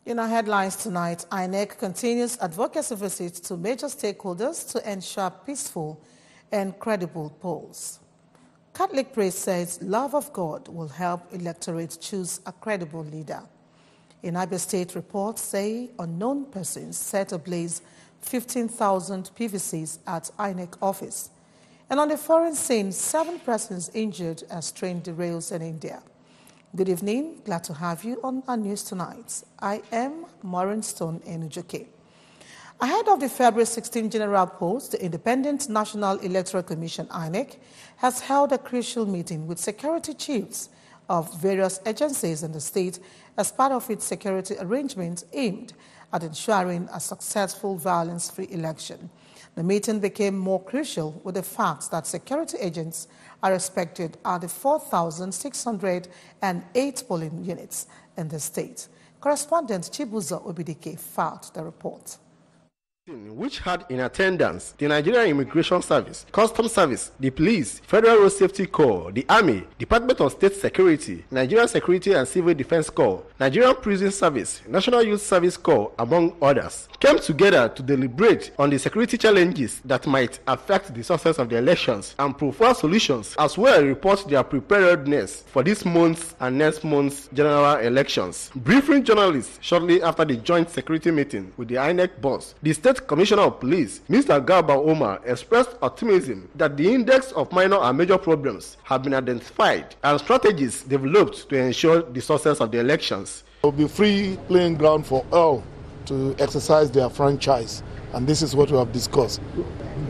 In our headlines tonight, INEC continues advocacy visits to major stakeholders to ensure peaceful and credible polls. Catholic priest says love of God will help electorate choose a credible leader. In Abia State, reports say unknown persons set ablaze 15,000 PVCs at INEC office. And on the foreign scene, 7 persons injured as train derails in India. Good evening. Glad to have you on our news tonight. I am Maureen Stone Enujoke. Ahead of the February 16 general polls, the Independent National Electoral Commission, INEC, has held a crucial meeting with security chiefs of various agencies in the state as part of its security arrangements aimed at ensuring a successful violence-free election. The meeting became more crucial with the fact that security agents are expected at the 4,608 polling units in the state. Correspondent Chibuzo Obidike filed the report. Which had in attendance the Nigerian Immigration Service, Customs Service, the Police, Federal Road Safety Corps, the Army, Department of State Security, Nigerian Security and Civil Defense Corps, Nigerian Prison Service, National Youth Service Corps, among others, came together to deliberate on the security challenges that might affect the success of the elections and provide solutions, as well as report their preparedness for this month's and next month's general elections. Briefing journalists shortly after the joint security meeting with the INEC boss, the State Commissioner of Police, Mr. Garba Omar, expressed optimism that the index of minor and major problems have been identified and strategies developed to ensure the success of the elections. There will be free playing ground for all to exercise their franchise, and this is what we have discussed.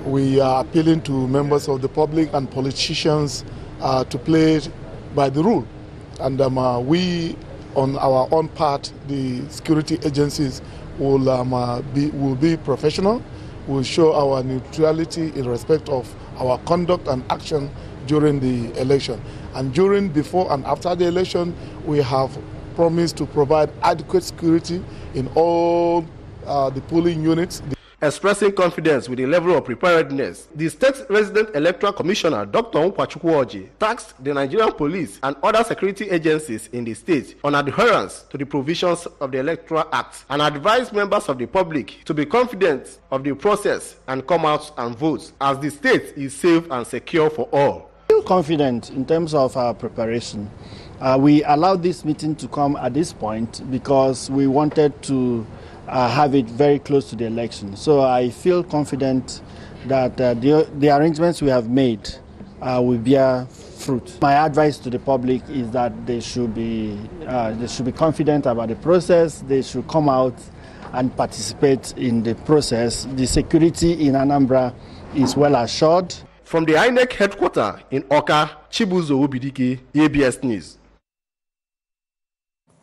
We are appealing to members of the public and politicians to play by the rule, and we, on our own part, the security agencies, will be professional. Will show our neutrality in respect of our conduct and action during the election. And during, before and after the election, we have promised to provide adequate security in all the polling units. Expressing confidence with the level of preparedness, the State Resident Electoral Commissioner, Dr. Nkwachukwuoji, tasked the Nigerian Police and other security agencies in the state on adherence to the provisions of the Electoral Act and advised members of the public to be confident of the process and come out and vote, as the state is safe and secure for all. I feel confident in terms of our preparation. We allowed this meeting to come at this point because we wanted to have it very close to the election. So I feel confident that the arrangements we have made will bear fruit. My advice to the public is that they should be confident about the process. They should come out and participate in the process. The security in Anambra is well assured. From the INEC headquarters in Oka, Chibuzo Obidike, ABS News.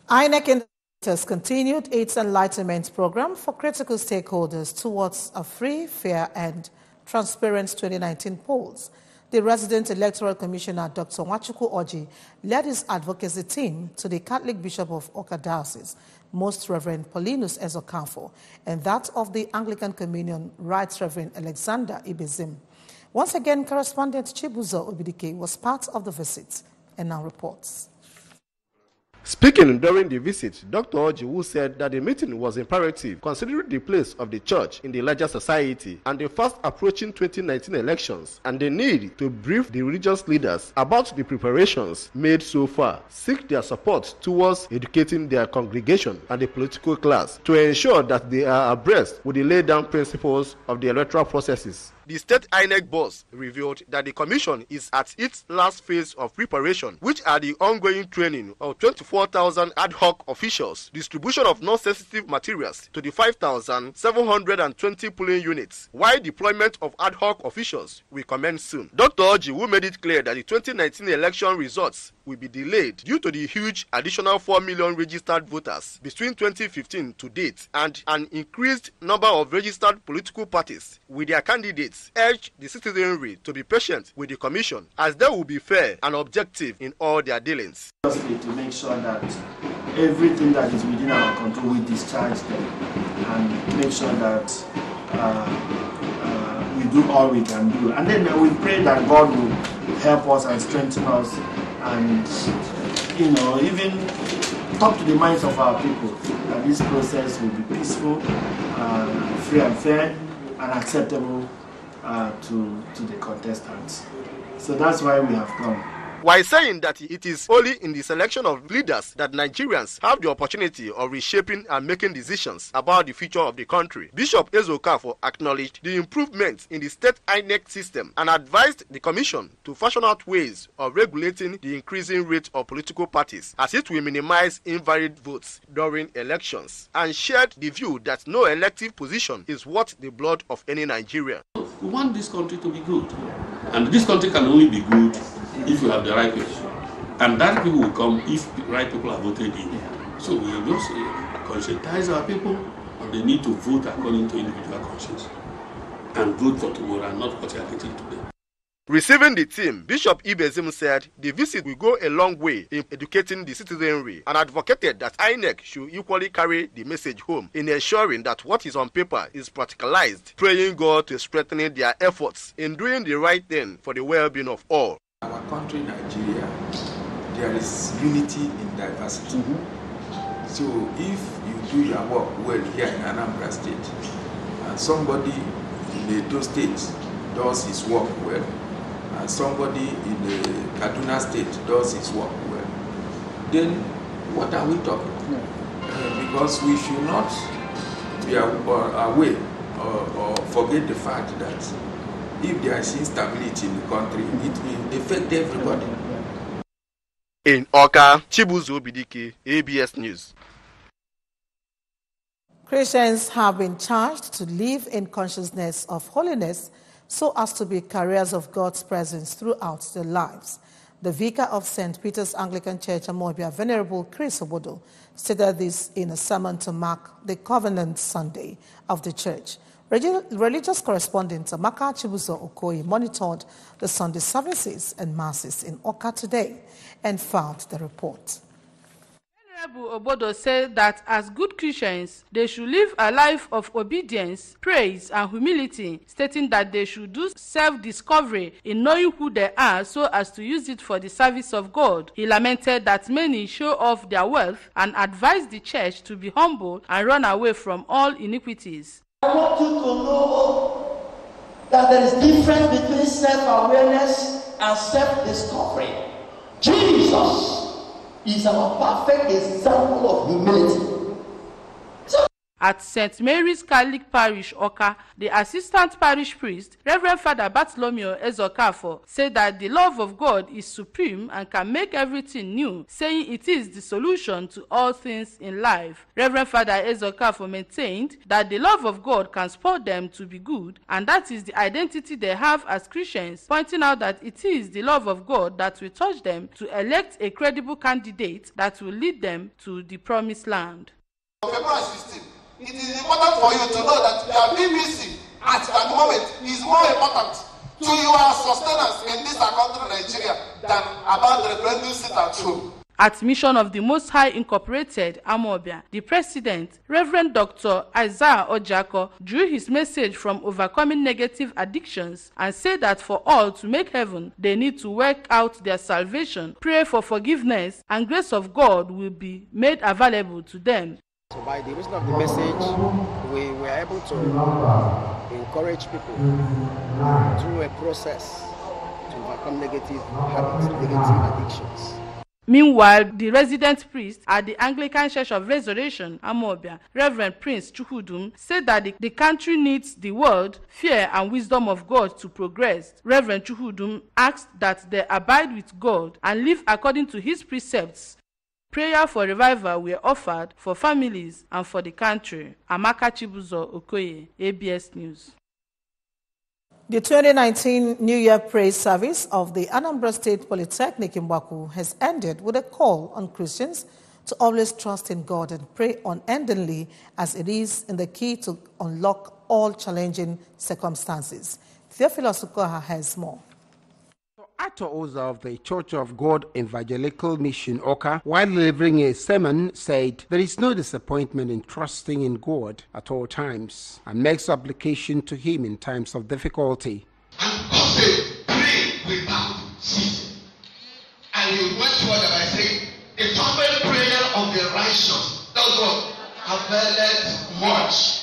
INEC has continued its enlightenment program for critical stakeholders towards a free, fair, and transparent 2019 polls. The resident electoral commissioner, Dr. Nwachukwu led his advocacy team to the Catholic Bishop of Oka Diocese, Most Reverend Paulinus Ezokafo, and that of the Anglican Communion, Right Reverend Alexander Ibezim. Once again, correspondent Chibuzo Obidike was part of the visit and now reports. Speaking during the visit, Dr. Ojiwu said that the meeting was imperative considering the place of the church in the larger society and the fast approaching 2019 elections and the need to brief the religious leaders about the preparations made so far, seek their support towards educating their congregation and the political class to ensure that they are abreast with the laid down principles of the electoral processes. The state INEC boss revealed that the commission is at its last phase of preparation, which are the ongoing training of 24,000 ad hoc officials, distribution of non-sensitive materials to the 5,720 polling units, while deployment of ad hoc officials will commence soon. Dr. Ojiwu made it clear that the 2019 election results will be delayed due to the huge additional 4 million registered voters between 2015 to date and an increased number of registered political parties with their candidates. Urge the citizenry to be patient with the commission as they will be fair and objective in all their dealings. Firstly, to make sure that everything that is within our control we discharge them and make sure that we do all we can do. And then we pray that God will help us and strengthen us and, even talk to the minds of our people that this process will be peaceful, free and fair, and acceptable to the contestants. So that's why we have come. While saying that it is only in the selection of leaders that Nigerians have the opportunity of reshaping and making decisions about the future of the country, Bishop Ezokafo acknowledged the improvements in the state INEC system and advised the Commission to fashion out ways of regulating the increasing rate of political parties as it will minimize invalid votes during elections, and shared the view that no elective position is worth the blood of any Nigerian. We want this country to be good, and this country can only be good if you have the right people, and that people will come if the right people are voted in. So we just conscientize our people on the need to vote according to individual conscience and vote for tomorrow and not what they are getting today. Receiving the team, Bishop Ibezim said the visit will go a long way in educating the citizenry and advocated that INEC should equally carry the message home in ensuring that what is on paper is practicalized, praying God to strengthen their efforts in doing the right thing for the well-being of all. Our country, Nigeria, there is unity in diversity. So if you do your work well here in Anambra State, and somebody in Edo State does his work well, and somebody in the Kaduna State does his work well, then what are we talking about? Because we should not be away or forget the fact that if there is instability in the country, it will affect everybody. In Oka, Chibuzo Bidiki, ABS News. Christians have been charged to live in consciousness of holiness so as to be carriers of God's presence throughout their lives. The vicar of St. Peter's Anglican Church, Amobia, Venerable Chris Obodo, stated this in a sermon to mark the Covenant Sunday of the Church. Religious correspondent Amaka Chibuzo Okoye monitored the Sunday services and masses in Oka today and filed the report. Venerable Obodo said that as good Christians, they should live a life of obedience, praise, and humility, stating that they should do self-discovery in knowing who they are so as to use it for the service of God. He lamented that many show off their wealth and advised the church to be humble and run away from all iniquities. I want you to know that there is difference between self-awareness and self-discovery. Jesus is our perfect example of humility. At St. Mary's Catholic Parish, Oka, the assistant parish priest, Reverend Father Bartholomew Ezokafo, said that the love of God is supreme and can make everything new, saying it is the solution to all things in life. Reverend Father Ezokafo maintained that the love of God can spur them to be good, and that is the identity they have as Christians, pointing out that it is the love of God that will touch them to elect a credible candidate that will lead them to the promised land. It is important for you to know that your BBC at that moment is more important to your sustenance in this country, Nigeria, than about the referendum seat at home. At Mission of the Most High Incorporated, Amobia, the president, Reverend Dr. Isaiah Ojako, drew his message from overcoming negative addictions and said that for all to make heaven, they need to work out their salvation, pray for forgiveness, and grace of God will be made available to them. So by the reason of the message, we were able to encourage people through a process to overcome negative habits, negative addictions. Meanwhile, the resident priest at the Anglican Church of Resurrection, Amobia, Reverend Prince Chukwudum, said that the country needs the word, fear, and wisdom of God to progress. Reverend Chukwudum asked that they abide with God and live according to his precepts. Prayer for revival were offered for families and for the country. Amaka Chibuzo Okoye, ABS News. The 2019 New Year praise service of the Anambra State Polytechnic in Baku has ended with a call on Christians to always trust in God and pray unendingly, as it is in the key to unlock all challenging circumstances. Theophilus Ukoha has more. Ato Oza of the Church of God Evangelical Mission Oka, while delivering a sermon, said there is no disappointment in trusting in God at all times and makes application to him in times of difficulty. And God said, pray without ceasing. And he went further by saying, a fervent prayer of the righteous. That's what availeth much.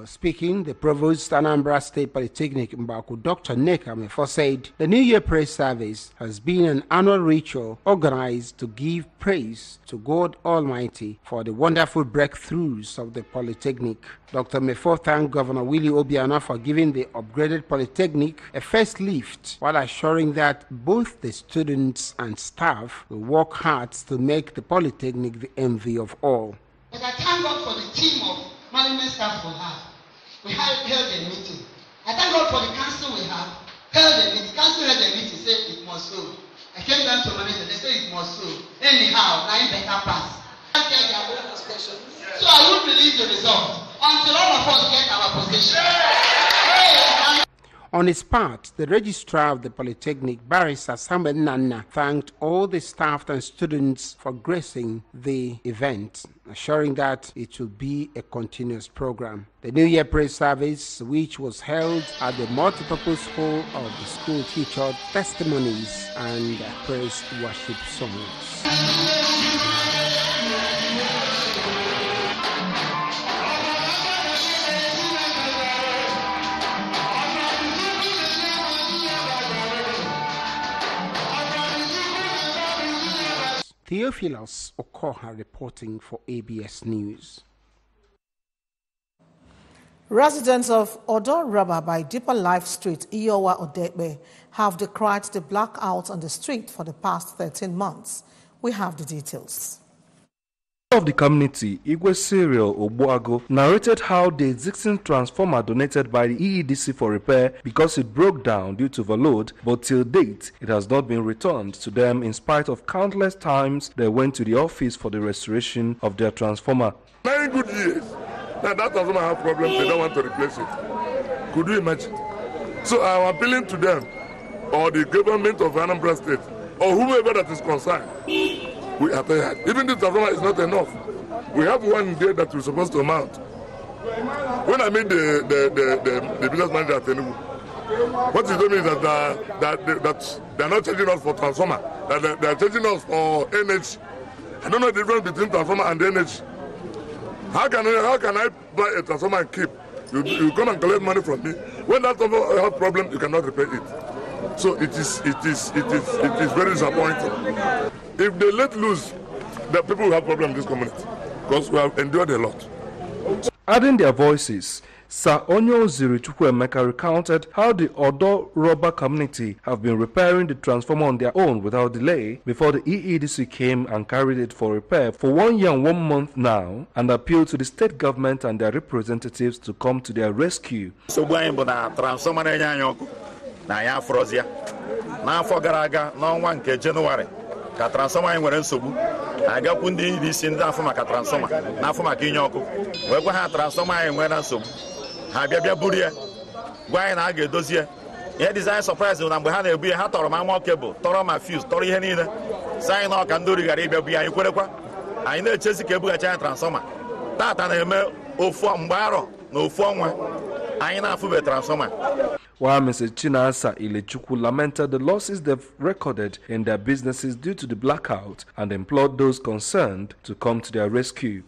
Speaking, the Provost Anambra State Polytechnic Mbaku, Dr. Nick Amefo, said the New Year praise service has been an annual ritual organized to give praise to God Almighty for the wonderful breakthroughs of the Polytechnic. Dr. Amefo thanked Governor Willie Obiano for giving the upgraded Polytechnic a first lift, while assuring that both the students and staff will work hard to make the Polytechnic the envy of all. But I thank God for the team of management staff we have. We have held a meeting. I thank God for the council we have held a meeting. Council held a meeting, said it must so. I came down to management, they said it must so. Anyhow, now it better pass. So I won't release the result until all of us get our position. On his part, the registrar of the Polytechnic, Barrister Samuel Nana, thanked all the staff and students for gracing the event, assuring that it will be a continuous program. The New Year praise service, which was held at the multipurpose hall of the school, featured testimonies and praise worship songs. Theophilus Okoha reporting for ABS News. Residents of Odo Rubber by Deeper Life Street, Iowa Odekbe, have decried the blackout on the street for the past 13 months. We have the details. Of the community, Igwe Serial Obuago narrated how the existing transformer donated by the EEDC for repair because it broke down due to overload, but till date it has not been returned to them in spite of countless times they went to the office for the restoration of their transformer. 9 good years. Now that transformer have problems, they don't want to replace it. Could you imagine? So I'm appealing to them or the government of Anambra State or whoever that is concerned. We are tired. Even this transformer is not enough. We have one there that we're supposed to mount. When I met the business manager at Telugu, what he told me is that they're not charging us for transformer, that they're charging us for energy. I don't know the difference between transformer and energy. How can I buy a transformer and keep? You come and collect money from me. When that transformer has problem, you cannot repair it. So it is very disappointing. If they let loose, the people will have problems in this community because we have endured a lot. Adding their voices, Sir Onyo Zirichukwu recounted how the Odo Rubber community have been repairing the transformer on their own without delay before the EEDC came and carried it for repair for 1 year and 1 month now, and appealed to the state government and their representatives to come to their rescue. So transformer na ya frozia na afọ gara aga n'ọnwa nke Jenụwarị ka transformer anyị nwere nsogbu agakwu ndị isi ndị afọ maka transformer na afọ maka inye ọkụ wee gwa ha transformer anyị nwere nsogbu ha bịa buru ya gwa anyị na a ga-edozi ya. Ihe design surprise na mgbe ha na-ebu ya ha tọrọ ma nwa cable tọrọ ma fuse tọrọ ihe niile si anyị na ọka ndị ori gara ịbịa bu ya anyị kwerekwa anyị na-echezi ka ebughachi anyị transformer tata na-eme ofu mgbe arọ na ofu ọnwa anyị na-afụbe transformer. While Mrs. Chinasa Ilechukwu lamented the losses they've recorded in their businesses due to the blackout and implored those concerned to come to their rescue.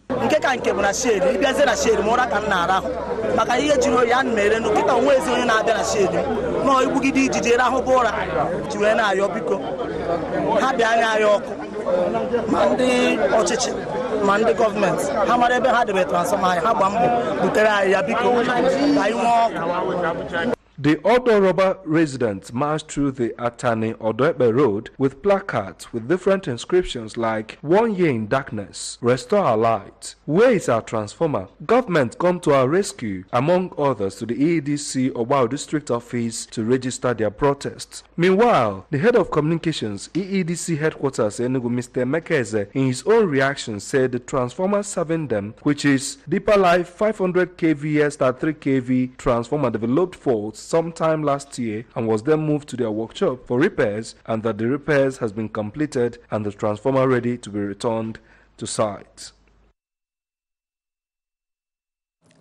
The Odo Rubber residents marched through the Atani Odoebe Road with placards with different inscriptions like 1 year in darkness, restore our light, where is our transformer, government come to our rescue, among others, to the EEDC Obao District Office to register their protests. Meanwhile, the head of communications, EEDC headquarters Enugu, Mr. Mekeze, in his own reaction said the transformer serving them, which is Deeper Life 500 kVA 3 kV transformer, developed faults sometime last year and was then moved to their workshop for repairs, and that the repairs has been completed and the transformer ready to be returned to site.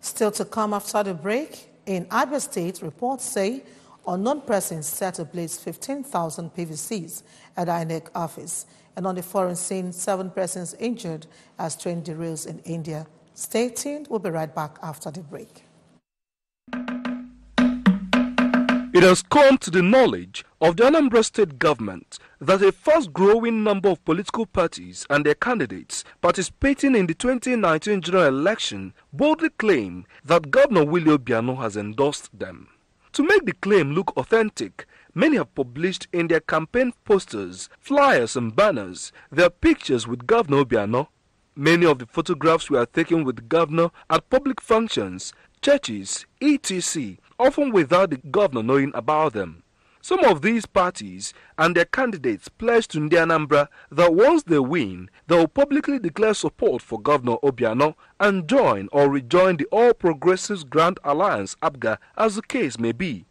Still to come after the break, in Abia State, reports say unknown persons set ablaze 15,000 PVCs at the INEC office. And on the foreign scene, 7 persons injured as train derails in India. Stay tuned. We'll be right back after the break. It has come to the knowledge of the Anambra state government that a fast-growing number of political parties and their candidates participating in the 2019 general election boldly claim that Governor Willie Obiano has endorsed them. To make the claim look authentic, many have published in their campaign posters, flyers and banners their pictures with Governor Obiano. Many of the photographs were taken with the governor at public functions, churches, etc., often without the governor knowing about them. Some of these parties and their candidates pledged to Anambra that once they win, they will publicly declare support for Governor Obiano and join or rejoin the All Progressives Grand Alliance (ABGA) as the case may be.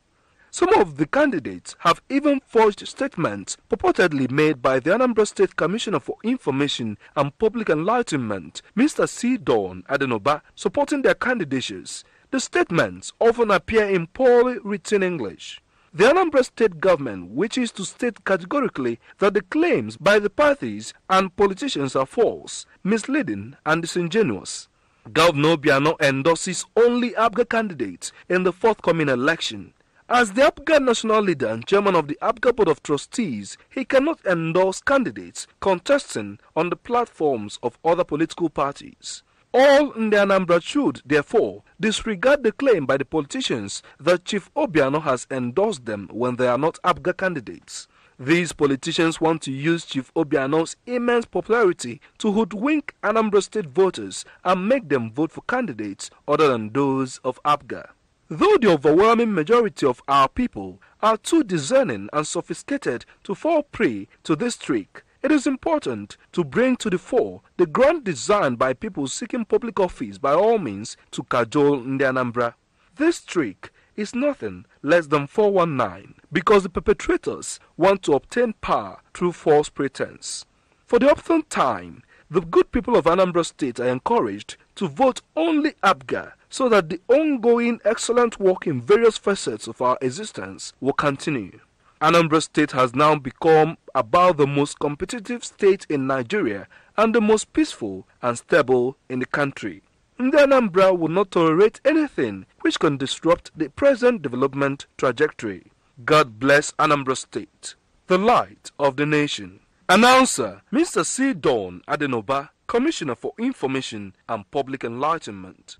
Some of the candidates have even forged statements purportedly made by the Anambra State Commissioner for Information and Public Enlightenment, Mr. C. Dawn Adenoba, supporting their candidatures. The statements often appear in poorly written English. The Anambra state government wishes to state categorically that the claims by the parties and politicians are false, misleading and disingenuous. Governor Obiano endorses only ABGA candidates in the forthcoming election. As the ABGA national leader and chairman of the ABGA Board of Trustees, he cannot endorse candidates contesting on the platforms of other political parties. All in the Anambra should, therefore, disregard the claim by the politicians that Chief Obiano has endorsed them when they are not ABGA candidates. These politicians want to use Chief Obiano's immense popularity to hoodwink Anambra state voters and make them vote for candidates other than those of ABGA. Though the overwhelming majority of our people are too discerning and sophisticated to fall prey to this trick, it is important to bring to the fore the grand design by people seeking public office by all means to cajole in the Anambra. This trick is nothing less than 419 because the perpetrators want to obtain power through false pretense. For the upfront time, the good people of Anambra State are encouraged to vote only ABGA so that the ongoing excellent work in various facets of our existence will continue. Anambra State has now become about the most competitive state in Nigeria and the most peaceful and stable in the country. The Anambra will not tolerate anything which can disrupt the present development trajectory. God bless Anambra State, the light of the nation. Announcer Mr. C. Dawn Adenoba, Commissioner for Information and Public Enlightenment.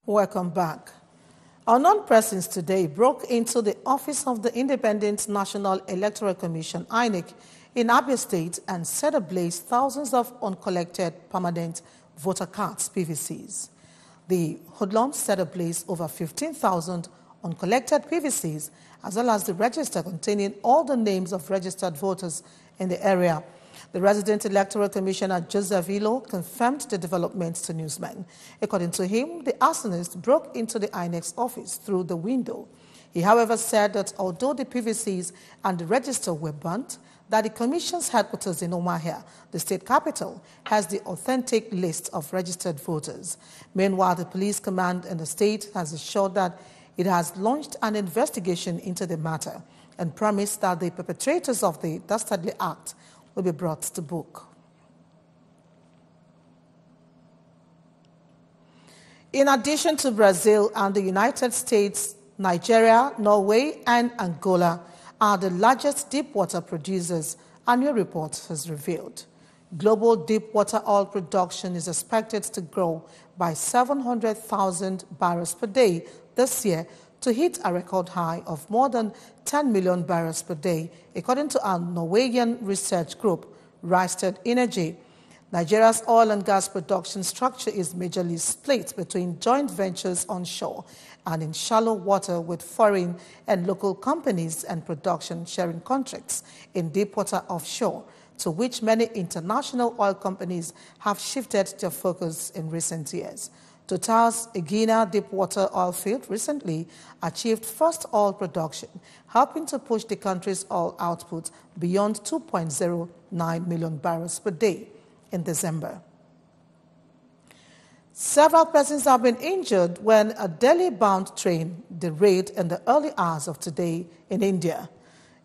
Welcome back. Unknown persons today broke into the office of the Independent National Electoral Commission, INEC, in Abia State and set ablaze thousands of uncollected permanent voter cards, PVCs. The hoodlums set ablaze over 15,000 uncollected PVCs, as well as the register containing all the names of registered voters in the area. The resident electoral commissioner, Joseph Ilo, confirmed the developments to newsmen. According to him, the arsonist broke into the INEC's office through the window. He, however, said that although the PVCs and the register were burnt, that the commission's headquarters in Umuahia, the state capital, has the authentic list of registered voters. Meanwhile, the police command in the state has assured that it has launched an investigation into the matter and promised that the perpetrators of the dastardly act will be brought to book. In addition to Brazil and the United States, Nigeria, Norway, and Angola are the largest deepwater producers, a new report has revealed. Global deepwater oil production is expected to grow by 700,000 barrels per day this year to hit a record high of more than 10 million barrels per day, according to our Norwegian research group, Rystad Energy. Nigeria's oil and gas production structure is majorly split between joint ventures onshore and in shallow water with foreign and local companies and production sharing contracts in deepwater offshore, to which many international oil companies have shifted their focus in recent years. Total's Egina deepwater oil field recently achieved first oil production, helping to push the country's oil output beyond 2.09 million barrels per day. in December. Several persons have been injured when a Delhi-bound train derailed in the early hours of today in India.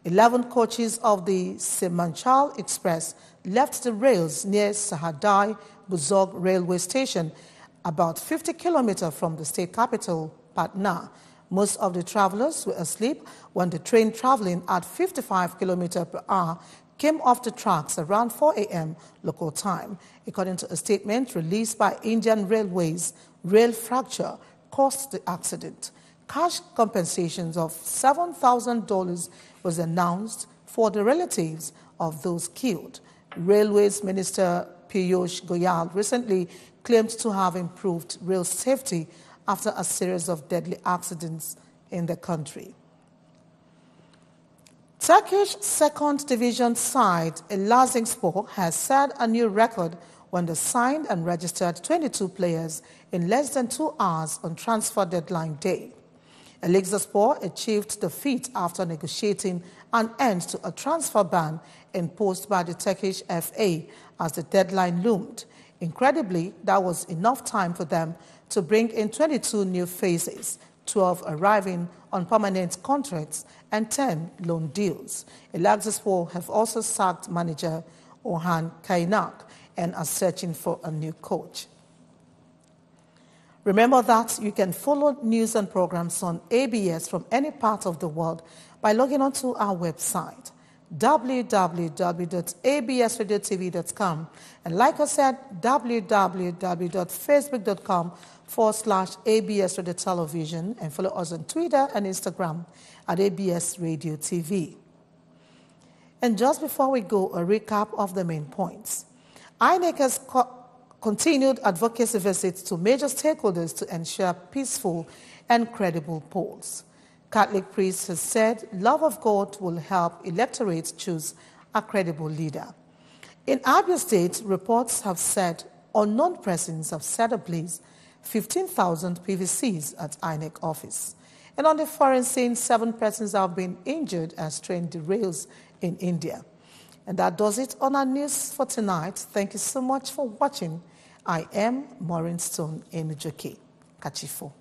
11 coaches of the Simanchal Express left the rails near Sahadai Buzog railway station, about 50 kilometers from the state capital, Patna. Most of the travelers were asleep when the train traveling at 55 kilometers per hour came off the tracks around 4 a.m. local time. According to a statement released by Indian Railways, rail fracture caused the accident. Cash compensations of $7,000 was announced for the relatives of those killed. Railways Minister Piyush Goyal recently claimed to have improved rail safety after a series of deadly accidents in the country. Turkish second division side Elazığspor has set a new record when they signed and registered 22 players in less than 2 hours on transfer deadline day. Elazığspor achieved the feat after negotiating an end to a transfer ban imposed by the Turkish FA as the deadline loomed. Incredibly, that was enough time for them to bring in 22 new faces, 12 arriving on permanent contracts and 10 loan deals. Elazığspor have also sacked manager Orhan Kaynak and are searching for a new coach. Remember that you can follow news and programs on ABS from any part of the world by logging on to our website, www.absradiotv.com, and like I said, www.facebook.com/ABS Radio Television, and follow us on Twitter and Instagram at ABS Radio TV. And just before we go, a recap of the main points. INEC has continued advocacy visits to major stakeholders to ensure peaceful and credible polls. Catholic priest has said love of God will help electorates choose a credible leader. In Abia State, reports have said unknown persons have set ablaze 15,000 PVCs at INEC office. And on the foreign scene, 7 persons have been injured as train derails in India. And that does it on our news for tonight. Thank you so much for watching. I am Maureen Stone Enujoke. Kachifo.